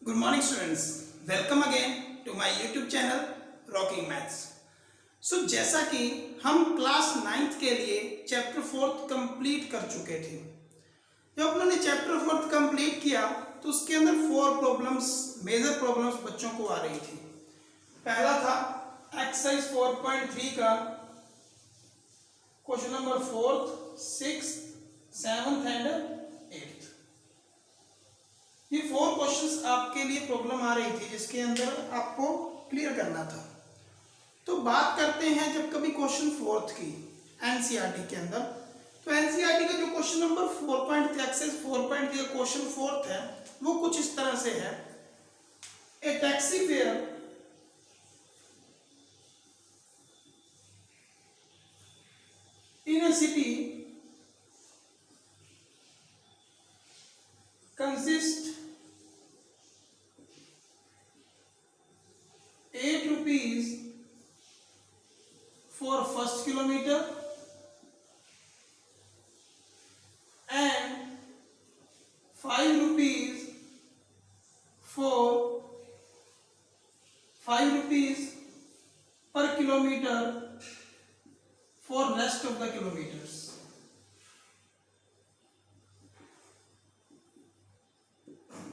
Good morning students, welcome again to my YouTube channel Rocking Maths. जैसा कि हम class 9th के लिए चैप्टर 4th कंप्लीट कर चुके थे। जब अपन ने चैप्टर 4th कंप्लीट किया तो उसके अंदर 4 प्रॉब्लम्स, मेजर प्रॉब्लम्स बच्चों को आ रही थी। पहला था एक्सरसाइज 4.3 का question number 4th, 6th, 7th and 8th। ये 4 क्वेश्चंस आपके लिए प्रॉब्लम आ रही थी जिसके अंदर आपको क्लियर करना था। तो बात करते हैं जब कभी क्वेश्चन 4th की एनसीईआरटी के अंदर, तो एनसीईआरटी का जो क्वेश्चन नंबर 4.3 एक्सरसाइज 4.3 का क्वेश्चन 4th है वो कुछ इस तरह से है। A taxi fare in a city consist 8 rupees for first kilometer and 5 rupees per kilometer for rest of the kilometers.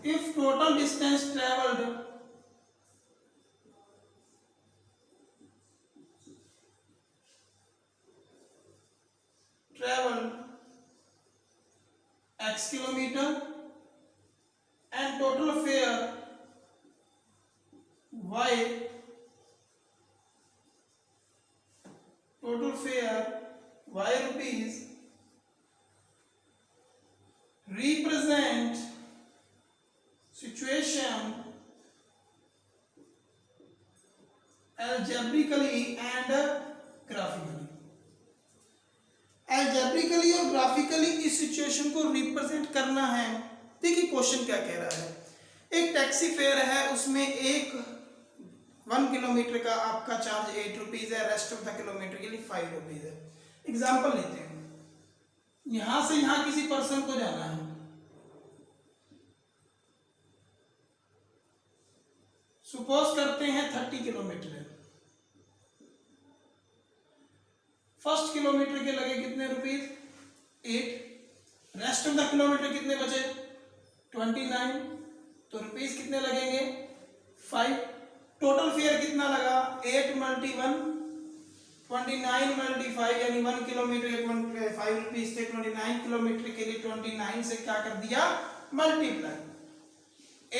If total distance traveled x kilometer and total fare y rupees, represent situation algebraically and graphically। Algebraically और graphically इस situation को represent करना है। देखिए question क्या कह रहा है। एक टैक्सी फेयर है, उसमें एक 1 किलोमीटर का आपका चार्ज 8 रुपीज है, रेस्ट ऑफ द किलोमीटर के लिए 5 रुपीज है। एग्जाम्पल लेते हैं, यहां से यहां किसी पर्सन को जाना है, सपोज करते हैं 30 किलोमीटर है। फर्स्ट किलोमीटर के लगे कितने rupees 8, rest of the kilometre कितने बचे 29, तो रुपीज कितने लगेंगे 5। टोटल फेयर कितना लगा 8 मल्टी 1 29 मल्टी 5 यानी 1 किलोमीटर 5 रुपीज थे। 29 किलोमीटर के लिए 29 से क्या कर दिया मल्टीप्लाई।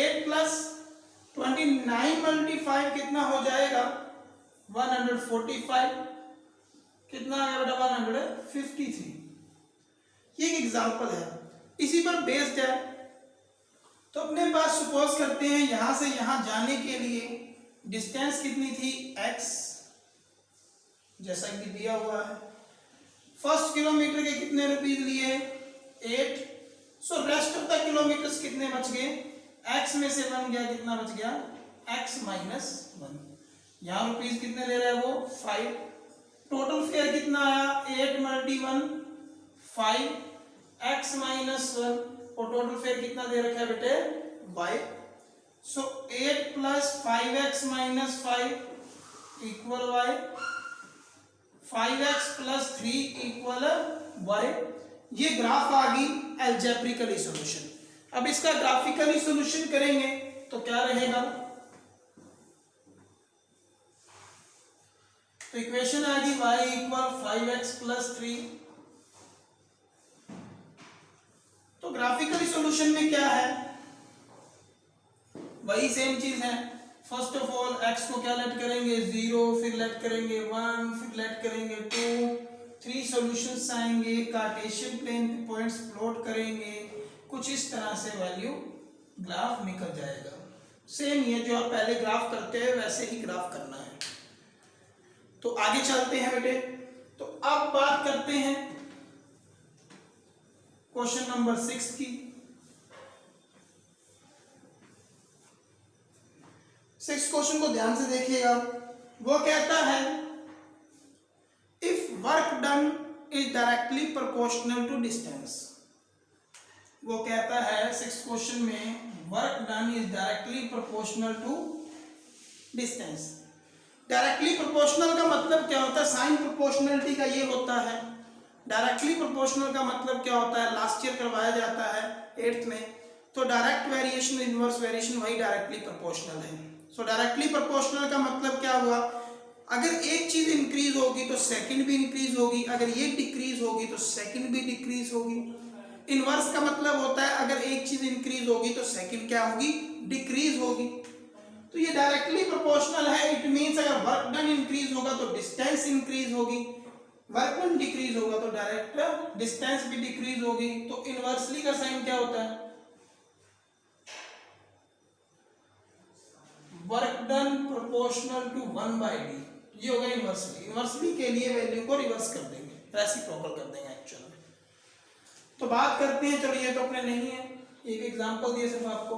8 प्लस 29 मल्टी 5 कितना हो जाएगा 145, कितना आया बेटा 153। ये एक एग्जांपल है, इसी पर बेस्ड है। तो अपने पास सपोज करते हैं यहां से यहां जाने के लिए डिस्टेंस कितनी थी x, जैसा कि दिया हुआ है। फर्स्ट किलोमीटर के कितने रुपीज लिए 8, so rest of the kilometres कितने बच गए, x में से 1 गया, कितना बच गया x माइनस 1। यहां रुपीज कितने ले रहे हैं वो 5। टोटल फेयर कितना आया 8 मल्टी 1 5 x माइनस 1, और टोटल फेयर कितना दे रखा है बेटे y। सो 8 plus 5x minus 5 equal y, 5x plus 3 equal y। ये ग्राफ आ गई एल्जेब्रिकली सॉल्यूशन। अब इसका ग्राफिकली सॉल्यूशन करेंगे तो क्या रहेगा, तो इक्वेशन आ गई y इक्वल 5x प्लस 3। तो ग्राफिकली सॉल्यूशन में क्या है, वही सेम चीज है। फर्स्ट ऑफ ऑल x को क्या लेट करेंगे 0, फिर लेट करेंगे 1, फिर लेट करेंगे 2, 3 सॉल्यूशंस आएंगे। कार्टेशियन प्लेन पे पॉइंट्स प्लॉट करेंगे, कुछ इस तरह से वैल्यू ग्राफ निकल जाएगा। सेम ये जो आप पहले ग्राफ करते हैं वैसे ही ग्राफ करना है। तो आगे चलते हैं बेटे। तो अब बात करते हैं क्वेश्चन नंबर 6 की। 6 क्वेश्चन को ध्यान से देखिएगा। वो कहता है if work done is directly proportional to distance. वो कहता है 6th क्वेश्चन में work done is directly proportional to distance. Directly proportional का मतलब क्या होता है? साइन प्रोपोर्शनलिटी का ये होता है। डायरेक्टली प्रोपोर्शनल का मतलब क्या होता है? लास्ट ईयर करवाया जाता है 8th में। तो डायरेक्ट वेरिएशन इनवर्स वेरिएशन वही डायरेक्टली प्रोपोर्शनल है। सो डायरेक्टली प्रोपोर्शनल का मतलब क्या हुआ? अगर एक चीज इंक्रीज होगी तो सेकंड भी इंक्रीज होगी, अगर ये डिक्रीज होगी तो सेकंड भी डिक्रीज होगी। इनवर्स का मतलब होता है अगर एक चीज इंक्रीज होगी तो सेकंड क्या होगी? डिक्रीज होगी। तो ये डायरेक्टली प्रोपोर्शनल है। इट मींस अगर वर्क डन इंक्रीज होगा तो डिस्टेंस इंक्रीज होगी, वर्क डन डिक्रीज होगा तो डायरेक्ट डिस्टेंस भी डिक्रीज होगी। तो इनवर्सली का साइन क्या होता है? Work done proportional to 1/d, ये होगा इनवर्सली। इनवर्सली के लिए वैल्यू को रिवर्स कर देंगे, रेसिप्रोकल कर देंगे एक्चुअल में। तो बात करते हैं, चलो ये तो अपने नहीं है, एक एग्जांपल दिए सिर्फ आपको।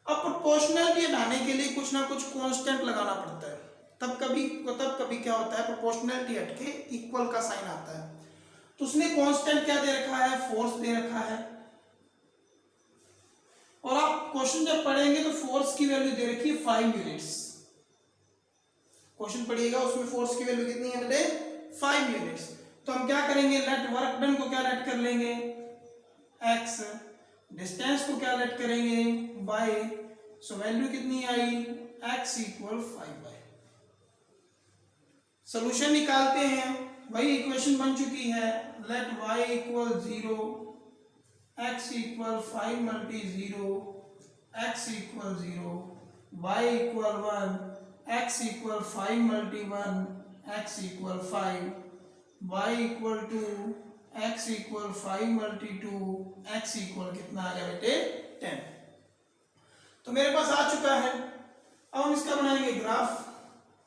अब प्रोपोर्शनलिटी हटाने के लिए कुछ ना कुछ कांस्टेंट लगाना पड़ता है, तब कभी क्या होता है? प्रोपोर्शनलिटी हट के इक्वल का साइन आता है। तो उसने कांस्टेंट क्या दे रखा है? फोर्स दे रखा है। और आप क्वेश्चन जब पढ़ेंगे तो फोर्स की वैल्यू दे रखी है 5 यूनिट्स। क्वेश्चन पढ़िएगा, उसमें फोर्स की वैल्यू कितनी है बेटे? 5 यूनिट्स। तो हम क्या करेंगे? लेट वर्क डन को क्या लेट कर लेंगे? x, डिस्टेंस को क्या लेट करेंगे? y। सो वैल्यू कितनी आई? x equal 5y। सोल्यूशन निकालते हैं, वही इक्वेशन बन चुकी है। Let y equal 0, x equal 5 multi 0, x equal 0, y equal 1, x equal 5 multi 1, x equal 5, y equal 2, x equal 5 multi 2, x equal कितना आ गया बेटे? 10। तो मेरे पास आ चुका है। अब हम इसका बनाएंगे ग्राफ।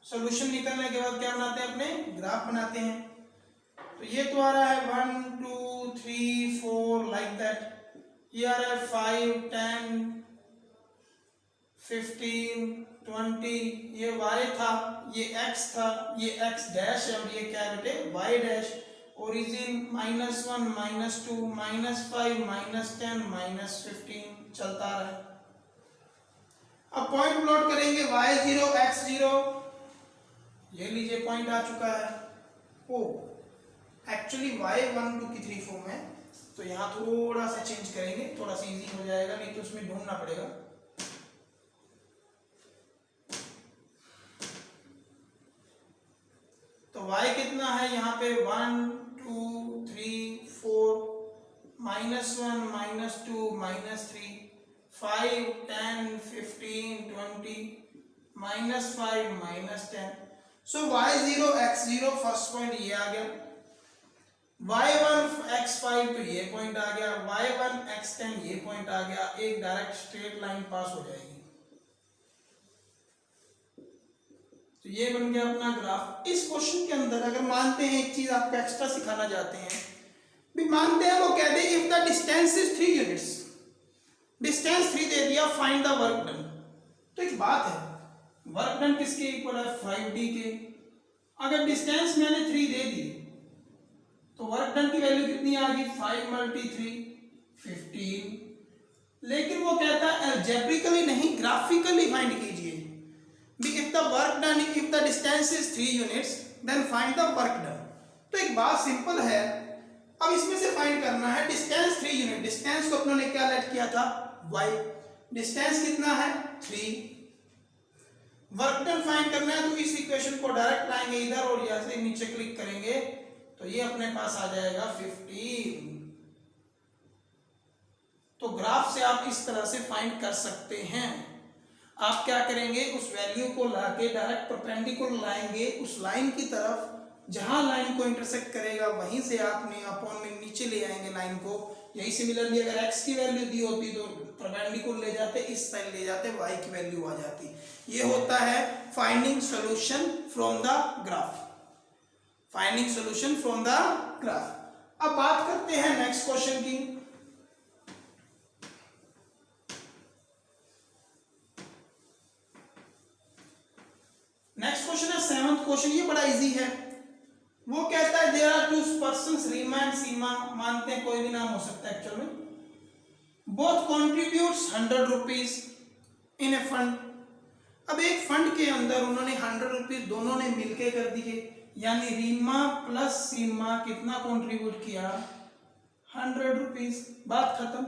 सॉल्यूशन निकलने के बाद क्या बनाते हैं? अपने ग्राफ बनाते हैं। तो ये तो आ रहा है 1 2 3 4 लाइक दैट। ये आ रहा है 5 10 15 20। ये y था, ये x था, ये x डैश है और ये क्या है बेटे? y dash. ओरिजिन -1 -2 -5 -10 -15 चलता रहा। अब पॉइंट प्लॉट करेंगे y0 x0। ये लीजिए पॉइंट आ चुका है। ओ एक्चुअली y1 2 की 3 फॉर्म है, तो यहाँ थोड़ा सा चेंज करेंगे, थोड़ा सा इजी हो जाएगा, नहीं तो उसमें ढूंढना पड़ेगा। तो y कितना है यहाँ पे? 1 2 3 4 -1 -2 -3 5 10 15 20 -5 -10। सो y0 x0 फर्स्ट पॉइंट ये आ गया, y1 x5 तो ये पॉइंट आ गया, y1 x10 ये पॉइंट आ गया। एक डायरेक्ट स्ट्रेट लाइन पास हो जाएगी। तो ये बन गया अपना ग्राफ। इस क्वेश्चन के अंदर अगर मानते हैं एक चीज आपको एक्स्ट्रा सिखाना चाहते हैं, भी मानते हैं वो कहते हैं if the distance is 3 units, distance 3 दे दिया, फाइंड द वर्क डन। तो एक बात है, वर्क डन किसके इक्वल है? 5d के। अगर डिस्टेंस मैंने 3 दे दी तो वर्क डन की वैल्यू कितनी आ गई? 5 मल्टी 3 15। लेकिन वो कहता है अलजेब्रिकली नहीं, ग्राफिकली फाइंड कीजिए। If the work done, if the distance is 3 units then find the work done. तो एक बात सिंपल है, अब इसमें से फाइंड करना है डिस्टेंस 3 यूनिट। डिस्टेंस को अपनों ने क्या लेट किया था? y। डिस्टेंस कितना है? 3। वर्क डन फाइंड करना है तो इस इक्वेशन को डायरेक्ट लाएंगे इधर और यहां से नीचे क्लिक करेंगे तो ये अपने पास आ जाएगा 15। तो ग्राफ से आप इस तरह से फाइंड कर सकते हैं। आप क्या करेंगे? उस वैल्यू को लाके डायरेक्ट परपेंडिकुलर लाएंगे उस लाइन की तरफ, जहां लाइन को इंटरसेक्ट करेगा वहीं से आपने अपॉन में नीचे ले आएंगे लाइन को। यही सिमिलरली अगर x की वैल्यू दी होती तो परपेंडिकुलर ले जाते, इस साइड ले जाते, y की वैल्यू आ जाती। ये होता है finding solution from the graph. Finding solution from the graph. अब बात करते हैं नेक्स्ट क्वेश्चन की। नेक्स्ट क्वेश्चन है 7th क्वेश्चन। ये बड़ा इजी है। वो कहता है there are 2 persons Reema and Seema, मानते हैं कोई भी नाम हो सकता है एक्चुअल में। Both contributes 100 rupees in A fund. अब एक फंड के अंदर उन्होंने 100 रुपीज दोनों ने मिलके कर दिए, यानी रीमा प्लस सीमा कितना कंट्रीब्यूट किया, 100 रुपीज। बात खत्म।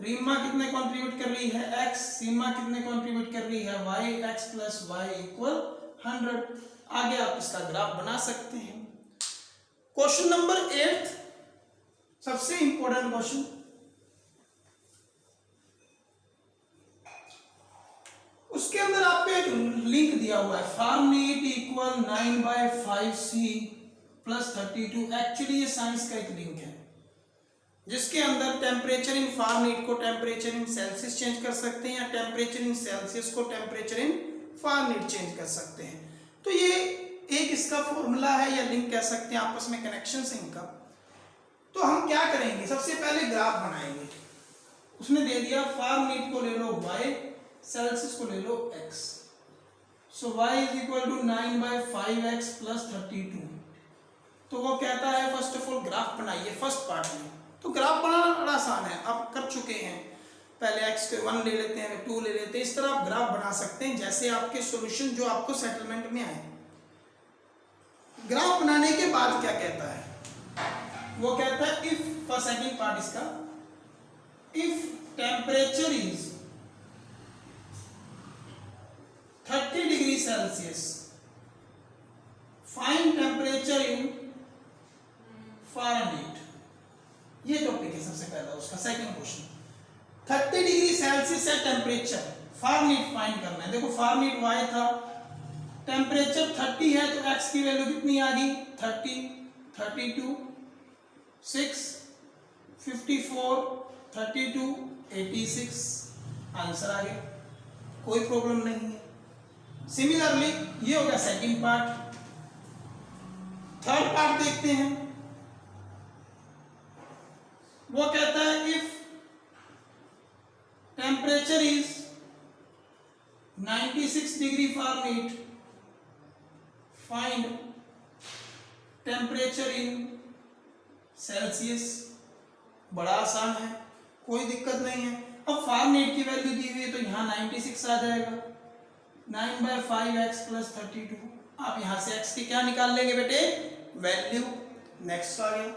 रीमा कितने कंट्रीब्यूट कर रही है, x, सीमा कितने कंट्रीब्यूट कर रही है, y, x plus y equal 100। आगे आप इसका ग्राफ बना सकते हैं। क्वेश्चन नंबर 8 सबसे इंपॉर्टेंट क्वेश्चन। उसके अंदर आपको एक लिंक दिया हुआ है, Fahrenheit equal 9/5c plus 32। Actually ये साइंस का एक लिंक है जिसके अंदर टेम्परेचर इन फार्म नीट को टेम्परेचर इन सेल्सियस चेंज कर सकते हैं, या टेम्परेचर इन सेल्सियस को temperature in Fahrenheit change कर सकते हैं। तो ये एक इसका फॉर्मूला है या लिंक कह सकते हैं, आपस में कनेक्शन है इनका। तो हम क्या करेंगे, सबसे पहले ग्राफ बनाएंगे। उसने दे दिया फार्म नीट को ले लो y, सेल्सियस को ले लो x। So y is equal to 9/5x plus 32। तो वो कहता है फर्स्ट ऑफ ऑल ग्राफ बनाइए फर्स्ट पार्ट में। तो ग्राफ बनाना बड़ा आसान है, आप कर चुके हैं। पहले x के 1 ले लेते हैं, 2 ले लेते हैं, इस तरह आप ग्राफ बना सकते हैं जैसे आपके सॉल्यूशन जो आपको सेटलमेंट में आए। ग्राफ बनाने के बाद क्या कहता है, वो कहता है इफ, फर्स्ट सेकंड पार्ट इसका, if temperature is 30 degree Celsius, find temperature in Fahrenheit. ये टॉपिक है सबसे पहला उसका, सेकंड क्वेश्चन। 30 डिग्री सेल्सियस है टेम्परेचर, फारेनहाइट फाइंड करना है। देखो फारेनहाइट y था, टेम्परेचर 30 है तो x की वैल्यू कितनी आ गई, 30, 32, 6, 54, 32, 86। आंसर आ गया, कोई प्रॉब्लम नहीं है। सिमिलरली ये हो गया सेकंड पार्ट। थर्ड पार्ट देखते हैं। वो कहता है if temperature is 96 degree Fahrenheit, find temperature in Celsius. बड़ा आसान है, कोई दिक्कत नहीं है। अब फारेनहाइट की वैल्यू दी हुई है तो यहाँ 96 आ जाएगा, 9/5x प्लस 32। आप यहां से x की क्या निकाल लेंगे बेटे, वैल्यू। नेक्स्ट आ गया।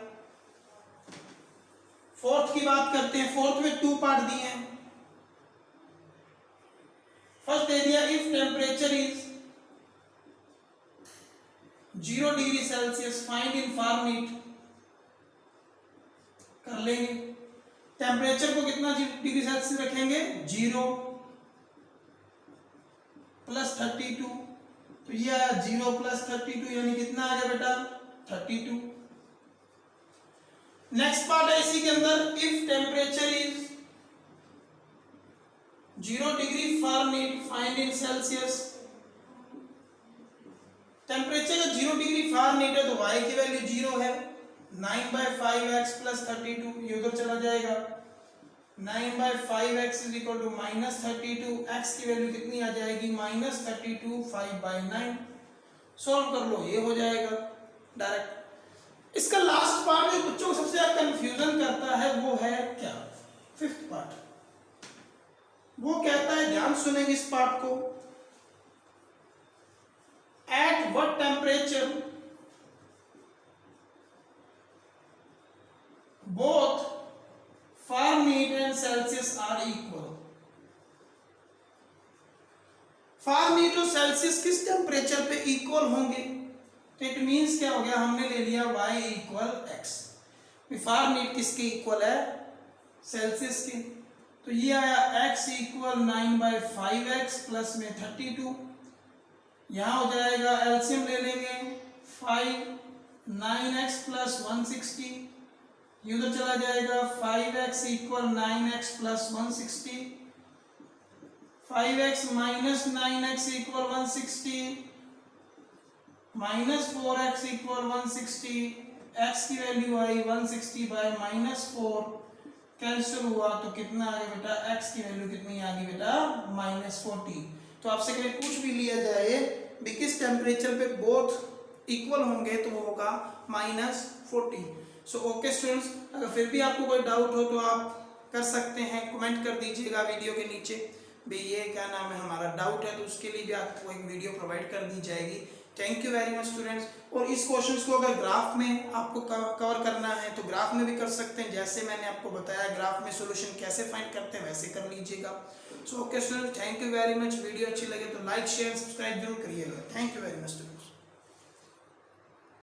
फोर्थ की बात करते हैं। फोर्थ में 2 पार्ट दिए हैं। फर्स्ट दे दिया if temperature is 0 degree Celsius, find in Fahrenheit. कर लेंगे। टेम्परेचर को कितना डिग्री सेल्सियस रखेंगे, 0 प्लस 32। तो ये आया 0 प्लस 32, यानी कितना आ गया बेटा, 32। नेक्स्ट पार्ट है इसी के अंदर, if temperature is 0 degree Fahrenheit, find in Celsius. Temperature का 0 डिग्री फारेनहाइट है तो y की वैल्यू 0 है, 9/5x प्लस 32, ये उधर चला जाएगा। 9/5x is equal to -32, x की वैल्यू कितनी आ जाएगी, -32, 5/9। सॉल्व कर लो, ये हो जाएगा डायरेक्ट। इसका लास्ट पार्ट जो बच्चों को सबसे ज्यादा कंफ्यूजन करता है वो है क्या, फिफ्थ पार्ट। वो कहता है, ध्यान सुनेंगे इस पार्ट को, at what temperature both Fahrenheit and Celsius are equal. Fahrenheit और सेल्सियस किस टेम्परेचर पे इक्वल होंगे, तो इट मींस क्या हो गया, हमने ले लिया y इक्वल x। फारेनहाइट किसके इक्वल है, सेल्सियस के। तो ये आया x इक्वल 9/5x प्लस में 32। यहां हो जाएगा, एलसीएम ले लेंगे, 5, 9x प्लस 160, ये उधर चला जाएगा। 5x equal 9x plus 160, 5x minus 9x equal 160, minus 4x equal 160। x की वैल्यू आई 160 बाय -4, कैंसिल हुआ तो कितना आ गया बेटा, x की वैल्यू कितनी आ गई बेटा, -40। तो आपसे कभी पूछ भी लिया जाए भी किस टेम्परेचर पे बोथ इक्वल होंगे तो वो होगा -40। सो ओके स्टूडेंट्स, अगर फिर भी आपको कोई डाउट हो तो आप कर सकते हैं, कमेंट कर दीजिएगा वीडियो के नीचे भाई ये क्या नाम है हमारा डाउट है, तो उसके लिए भी आपको एक वीडियो प्रोवाइड कर दी जाएगी। Thank you very much students. और इस क्वेश्चंस को अगर ग्राफ में आपको कवर करना है तो ग्राफ में भी कर सकते हैं, जैसे मैंने आपको बताया ग्राफ में सॉल्यूशन कैसे फाइंड करते हैं वैसे कर लीजिएगा। So okay students, thank you very much. Video अच्छी लगे तो लाइक शेयर सब्सक्राइब जरूर करिएगा। Thank you very much students.